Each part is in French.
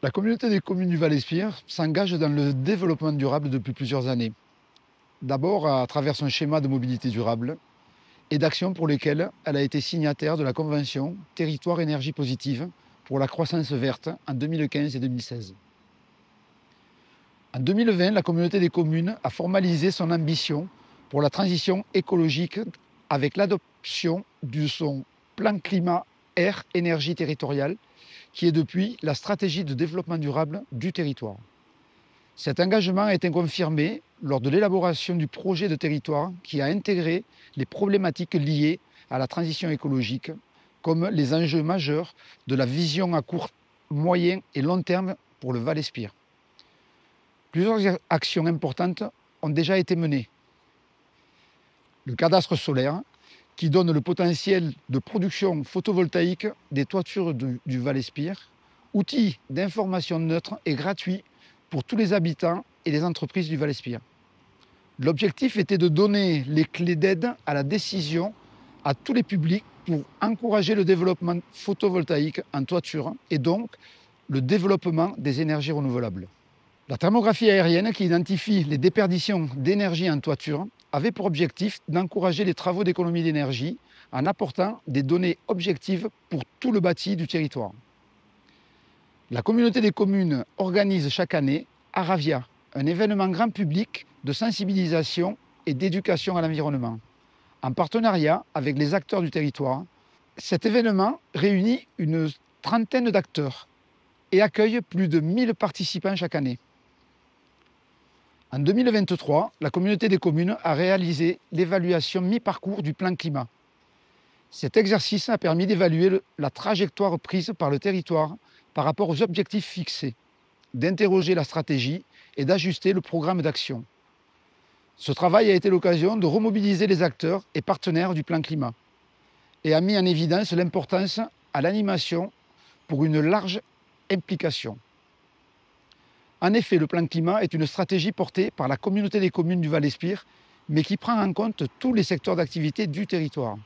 La communauté des communes du Val-Espire s'engage dans le développement durable depuis plusieurs années. D'abord à travers son schéma de mobilité durable et d'actions pour lesquelles elle a été signataire de la Convention Territoire Énergie Positive pour la croissance verte en 2015 et 2016. En 2020, la communauté des communes a formalisé son ambition pour la transition écologique avec l'adoption de son plan climat-air-énergie territorial qui est depuis la stratégie de développement durable du territoire. Cet engagement a été confirmé lors de l'élaboration du projet de territoire qui a intégré les problématiques liées à la transition écologique, comme les enjeux majeurs de la vision à court, moyen et long terme pour le Val-Espire. Plusieurs actions importantes ont déjà été menées. Le cadastre solaire, qui donne le potentiel de production photovoltaïque des toitures du Val-Espire, outil d'information neutre et gratuit pour tous les habitants et les entreprises du Val-Espire. L'objectif était de donner les clés d'aide à la décision à tous les publics pour encourager le développement photovoltaïque en toiture et donc le développement des énergies renouvelables. La thermographie aérienne, qui identifie les déperditions d'énergie en toiture, avait pour objectif d'encourager les travaux d'économie d'énergie en apportant des données objectives pour tout le bâti du territoire. La communauté des communes organise chaque année Aravia, un événement grand public de sensibilisation et d'éducation à l'environnement, en partenariat avec les acteurs du territoire. Cet événement réunit une trentaine d'acteurs et accueille plus de 1000 participants chaque année. En 2023, la communauté des communes a réalisé l'évaluation mi-parcours du plan climat. Cet exercice a permis d'évaluer la trajectoire prise par le territoire par rapport aux objectifs fixés, d'interroger la stratégie et d'ajuster le programme d'action. Ce travail a été l'occasion de remobiliser les acteurs et partenaires du plan climat et a mis en évidence l'importance à l'animation pour une large implication. En effet, le plan climat est une stratégie portée par la communauté des communes du Val-Espire, mais qui prend en compte tous les secteurs d'activité du territoire.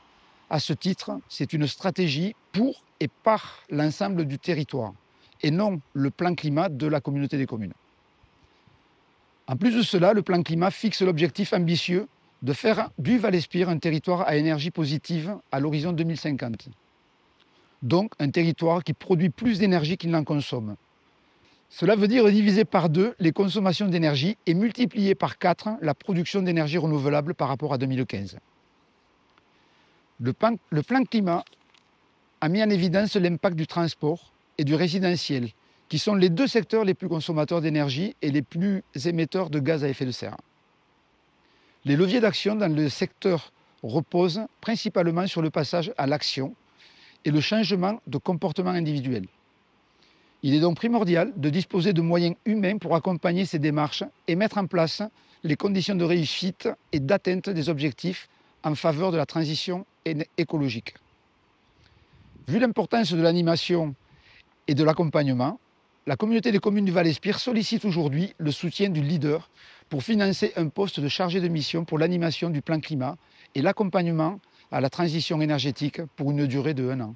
À ce titre, c'est une stratégie pour et par l'ensemble du territoire, et non le plan climat de la communauté des communes. En plus de cela, le plan climat fixe l'objectif ambitieux de faire du Val-Espire un territoire à énergie positive à l'horizon 2050. Donc un territoire qui produit plus d'énergie qu'il n'en consomme. Cela veut dire diviser par 2 les consommations d'énergie et multiplier par 4 la production d'énergie renouvelable par rapport à 2015. Le plan climat a mis en évidence l'impact du transport et du résidentiel, qui sont les 2 secteurs les plus consommateurs d'énergie et les plus émetteurs de gaz à effet de serre. Les leviers d'action dans le secteur reposent principalement sur le passage à l'action et le changement de comportement individuel. Il est donc primordial de disposer de moyens humains pour accompagner ces démarches et mettre en place les conditions de réussite et d'atteinte des objectifs en faveur de la transition écologique. Vu l'importance de l'animation et de l'accompagnement, la communauté des communes du Val-Espire sollicite aujourd'hui le soutien du leader pour financer un poste de chargé de mission pour l'animation du plan climat et l'accompagnement à la transition énergétique pour une durée de 1 an.